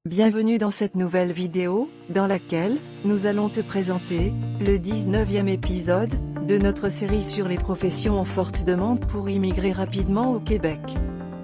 Bienvenue dans cette nouvelle vidéo, dans laquelle, nous allons te présenter, le 19e épisode, de notre série sur les professions en forte demande pour immigrer rapidement au Québec.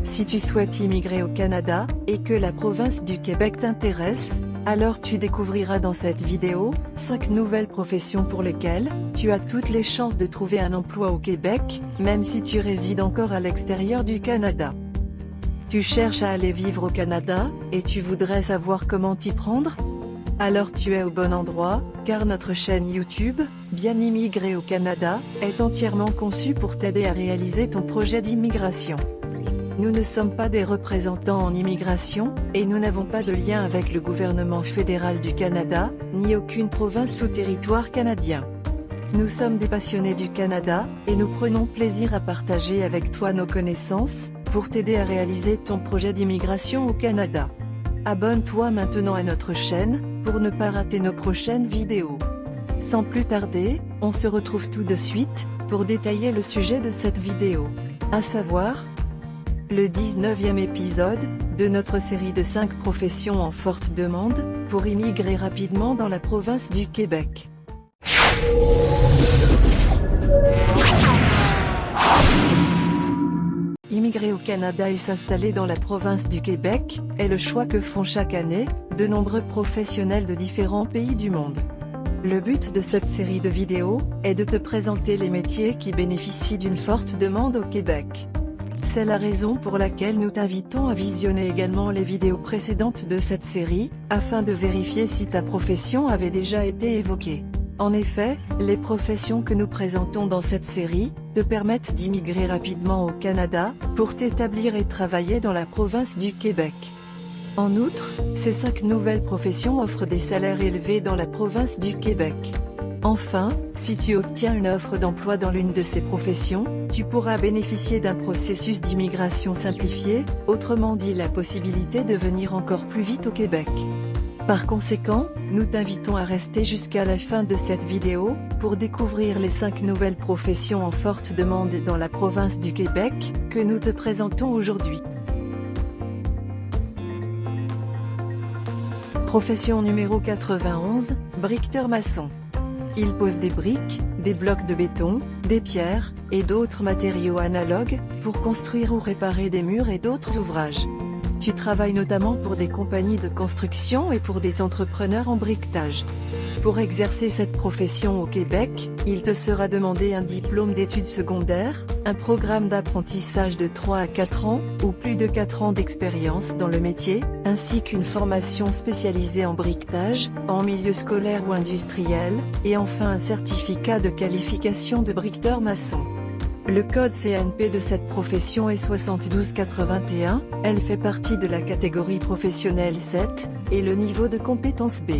Si tu souhaites immigrer au Canada, et que la province du Québec t'intéresse, alors tu découvriras dans cette vidéo, 5 nouvelles professions pour lesquelles, tu as toutes les chances de trouver un emploi au Québec, même si tu résides encore à l'extérieur du Canada. Tu cherches à aller vivre au Canada, et tu voudrais savoir comment t'y prendre? Alors tu es au bon endroit, car notre chaîne YouTube, Bien immigrer au Canada, est entièrement conçue pour t'aider à réaliser ton projet d'immigration. Nous ne sommes pas des représentants en immigration, et nous n'avons pas de lien avec le gouvernement fédéral du Canada, ni aucune province ou territoire canadien. Nous sommes des passionnés du Canada, et nous prenons plaisir à partager avec toi nos connaissances, pour t'aider à réaliser ton projet d'immigration au Canada. Abonne-toi maintenant à notre chaîne, pour ne pas rater nos prochaines vidéos. Sans plus tarder, on se retrouve tout de suite, pour détailler le sujet de cette vidéo. À savoir, le 19e épisode, de notre série de 5 professions en forte demande, pour immigrer rapidement dans la province du Québec. Immigrer au Canada et s'installer dans la province du Québec, est le choix que font chaque année, de nombreux professionnels de différents pays du monde. Le but de cette série de vidéos, est de te présenter les métiers qui bénéficient d'une forte demande au Québec. C'est la raison pour laquelle nous t'invitons à visionner également les vidéos précédentes de cette série, afin de vérifier si ta profession avait déjà été évoquée. En effet, les professions que nous présentons dans cette série, te permettent d'immigrer rapidement au Canada, pour t'établir et travailler dans la province du Québec. En outre, ces 5 nouvelles professions offrent des salaires élevés dans la province du Québec. Enfin, si tu obtiens une offre d'emploi dans l'une de ces professions, tu pourras bénéficier d'un processus d'immigration simplifié, autrement dit la possibilité de venir encore plus vite au Québec. Par conséquent, nous t'invitons à rester jusqu'à la fin de cette vidéo, pour découvrir les 5 nouvelles professions en forte demande dans la province du Québec, que nous te présentons aujourd'hui. Profession numéro 91, briqueteur maçon. Il pose des briques, des blocs de béton, des pierres, et d'autres matériaux analogues, pour construire ou réparer des murs et d'autres ouvrages. Tu travailles notamment pour des compagnies de construction et pour des entrepreneurs en briquetage. Pour exercer cette profession au Québec, il te sera demandé un diplôme d'études secondaires, un programme d'apprentissage de 3 à 4 ans, ou plus de 4 ans d'expérience dans le métier, ainsi qu'une formation spécialisée en briquetage, en milieu scolaire ou industriel, et enfin un certificat de qualification de briqueteur maçon. Le code CNP de cette profession est 7281, elle fait partie de la catégorie professionnelle 7, et le niveau de compétence B.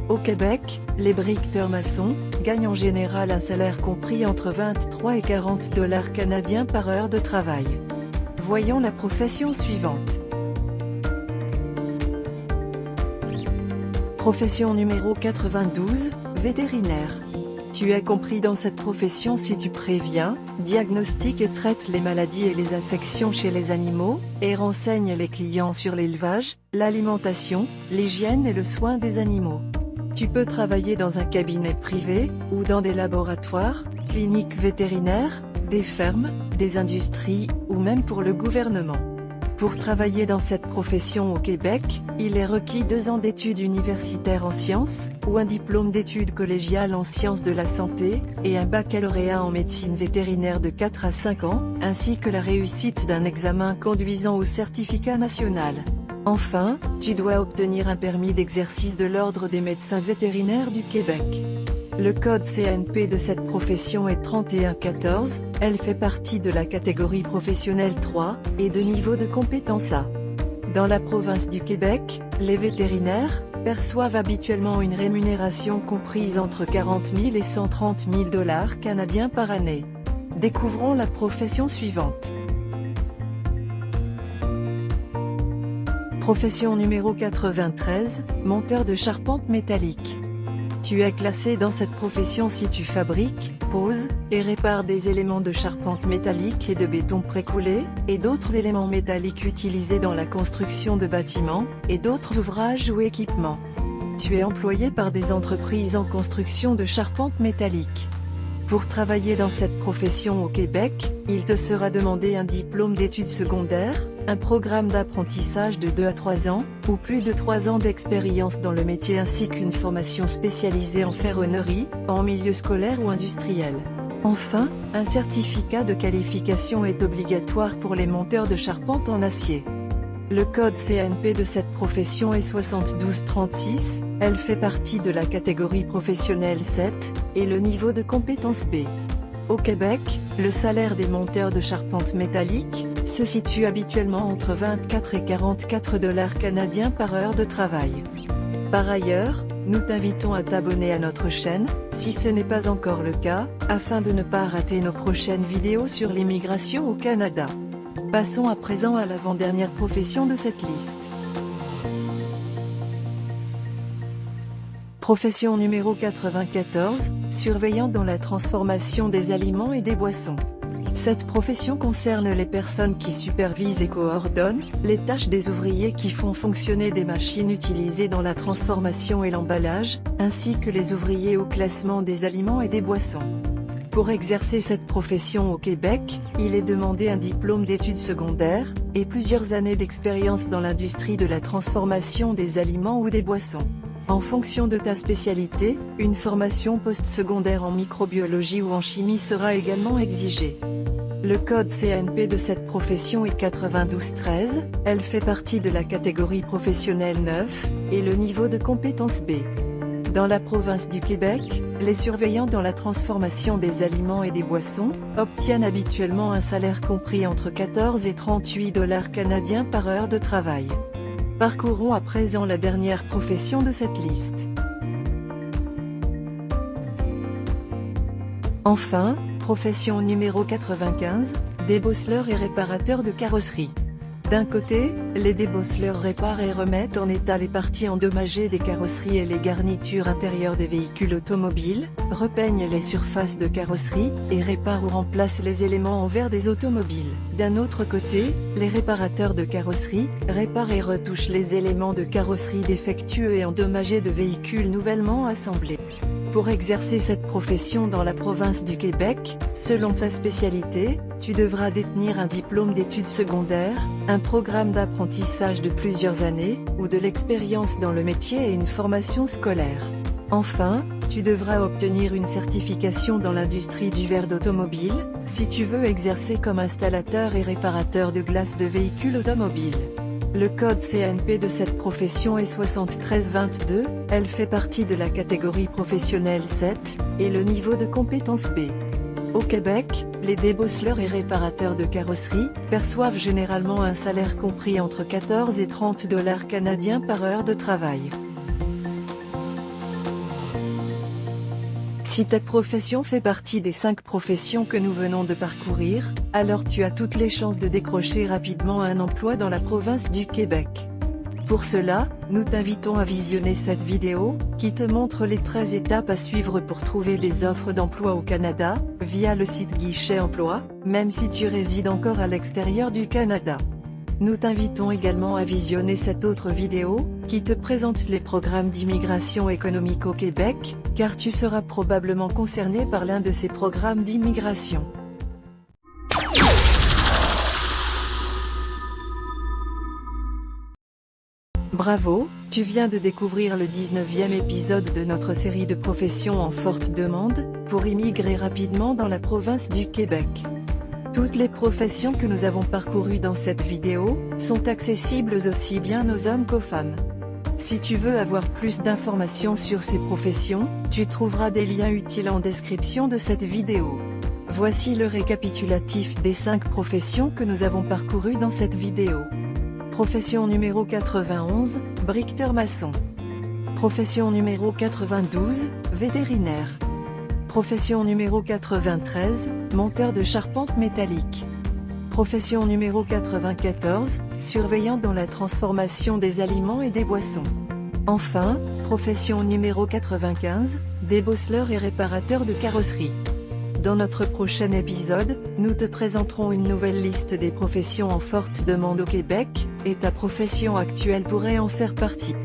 Au Québec, les briqueteurs maçons gagnent en général un salaire compris entre 23 et 40 $ canadiens par heure de travail. Voyons la profession suivante. Profession numéro 92, vétérinaire. Tu es compris dans cette profession si tu préviens, diagnostiques et traites les maladies et les infections chez les animaux, et renseignes les clients sur l'élevage, l'alimentation, l'hygiène et le soin des animaux. Tu peux travailler dans un cabinet privé, ou dans des laboratoires, cliniques vétérinaires, des fermes, des industries, ou même pour le gouvernement. Pour travailler dans cette profession au Québec, il est requis 2 ans d'études universitaires en sciences, ou un diplôme d'études collégiales en sciences de la santé, et un baccalauréat en médecine vétérinaire de 4 à 5 ans, ainsi que la réussite d'un examen conduisant au certificat national. Enfin, tu dois obtenir un permis d'exercice de l'Ordre des médecins vétérinaires du Québec. Le code CNP de cette profession est 3114, elle fait partie de la catégorie professionnelle 3, et de niveau de compétence A. Dans la province du Québec, les vétérinaires perçoivent habituellement une rémunération comprise entre 40 000 et 130 000 $ canadiens par année. Découvrons la profession suivante. Profession numéro 93, monteur de charpente métallique. Tu es classé dans cette profession si tu fabriques, poses, et répares des éléments de charpente métallique et de béton précoulé, et d'autres éléments métalliques utilisés dans la construction de bâtiments, et d'autres ouvrages ou équipements. Tu es employé par des entreprises en construction de charpente métallique. Pour travailler dans cette profession au Québec, il te sera demandé un diplôme d'études secondaires, un programme d'apprentissage de 2 à 3 ans, ou plus de 3 ans d'expérience dans le métier ainsi qu'une formation spécialisée en ferronnerie, en milieu scolaire ou industriel. Enfin, un certificat de qualification est obligatoire pour les monteurs de charpente en acier. Le code CNP de cette profession est 7236, elle fait partie de la catégorie professionnelle 7, et le niveau de compétence B. Au Québec, le salaire des monteurs de charpente métallique se situe habituellement entre 24 et 44 $ canadiens par heure de travail. Par ailleurs, nous t'invitons à t'abonner à notre chaîne, si ce n'est pas encore le cas, afin de ne pas rater nos prochaines vidéos sur l'immigration au Canada. Passons à présent à l'avant-dernière profession de cette liste. Profession numéro 94, surveillant dans la transformation des aliments et des boissons. Cette profession concerne les personnes qui supervisent et coordonnent les tâches des ouvriers qui font fonctionner des machines utilisées dans la transformation et l'emballage, ainsi que les ouvriers au classement des aliments et des boissons. Pour exercer cette profession au Québec, il est demandé un diplôme d'études secondaires, et plusieurs années d'expérience dans l'industrie de la transformation des aliments ou des boissons. En fonction de ta spécialité, une formation post-secondaire en microbiologie ou en chimie sera également exigée. Le code CNP de cette profession est 9213, elle fait partie de la catégorie professionnelle 9, et le niveau de compétence B. Dans la province du Québec, les surveillants dans la transformation des aliments et des boissons obtiennent habituellement un salaire compris entre 14 et 38 $ canadiens par heure de travail. Parcourons à présent la dernière profession de cette liste. Enfin, profession numéro 95, débosseleur et réparateur de carrosserie. D'un côté, les débosseleurs réparent et remettent en état les parties endommagées des carrosseries et les garnitures intérieures des véhicules automobiles, repeignent les surfaces de carrosserie, et réparent ou remplacent les éléments en verre des automobiles. D'un autre côté, les réparateurs de carrosserie réparent et retouchent les éléments de carrosserie défectueux et endommagés de véhicules nouvellement assemblés. Pour exercer cette profession dans la province du Québec, selon ta spécialité, tu devras détenir un diplôme d'études secondaires, un programme d'apprentissage de plusieurs années, ou de l'expérience dans le métier et une formation scolaire. Enfin, tu devras obtenir une certification dans l'industrie du verre d'automobile, si tu veux exercer comme installateur et réparateur de glace de véhicules automobiles. Le code CNP de cette profession est 7322, elle fait partie de la catégorie professionnelle 7, et le niveau de compétence B. Au Québec, les débosseleurs et réparateurs de carrosserie perçoivent généralement un salaire compris entre 14 et 30 $ canadiens par heure de travail. Si ta profession fait partie des 5 professions que nous venons de parcourir, alors tu as toutes les chances de décrocher rapidement un emploi dans la province du Québec. Pour cela, nous t'invitons à visionner cette vidéo, qui te montre les 13 étapes à suivre pour trouver des offres d'emploi au Canada, via le site Guichet Emploi, même si tu résides encore à l'extérieur du Canada. Nous t'invitons également à visionner cette autre vidéo, qui te présente les programmes d'immigration économique au Québec, car tu seras probablement concerné par l'un de ces programmes d'immigration. Bravo, tu viens de découvrir le 19e épisode de notre série de professions en forte demande, pour immigrer rapidement dans la province du Québec. Toutes les professions que nous avons parcourues dans cette vidéo, sont accessibles aussi bien aux hommes qu'aux femmes. Si tu veux avoir plus d'informations sur ces professions, tu trouveras des liens utiles en description de cette vidéo. Voici le récapitulatif des 5 professions que nous avons parcourues dans cette vidéo. Profession numéro 91, briqueteur maçon. Profession numéro 92, vétérinaire. Profession numéro 93, monteur de charpente métallique. Profession numéro 94, surveillant dans la transformation des aliments et des boissons. Enfin, profession numéro 95, débosseleur et réparateur de carrosserie. Dans notre prochain épisode, nous te présenterons une nouvelle liste des professions en forte demande au Québec, et ta profession actuelle pourrait en faire partie.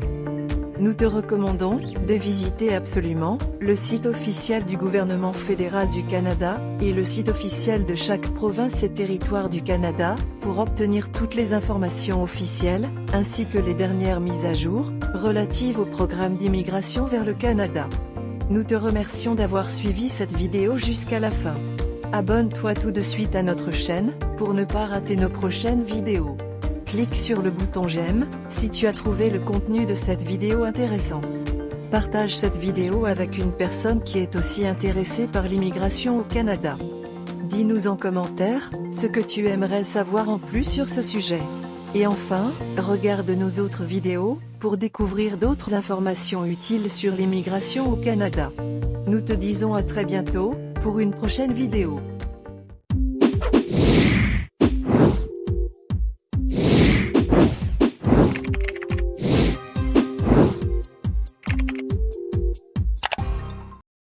Nous te recommandons de visiter absolument le site officiel du gouvernement fédéral du Canada et le site officiel de chaque province et territoire du Canada pour obtenir toutes les informations officielles, ainsi que les dernières mises à jour relatives au programme d'immigration vers le Canada. Nous te remercions d'avoir suivi cette vidéo jusqu'à la fin. Abonne-toi tout de suite à notre chaîne pour ne pas rater nos prochaines vidéos. Clique sur le bouton j'aime si tu as trouvé le contenu de cette vidéo intéressant. Partage cette vidéo avec une personne qui est aussi intéressée par l'immigration au Canada. Dis-nous en commentaire ce que tu aimerais savoir en plus sur ce sujet. Et enfin, regarde nos autres vidéos pour découvrir d'autres informations utiles sur l'immigration au Canada. Nous te disons à très bientôt pour une prochaine vidéo.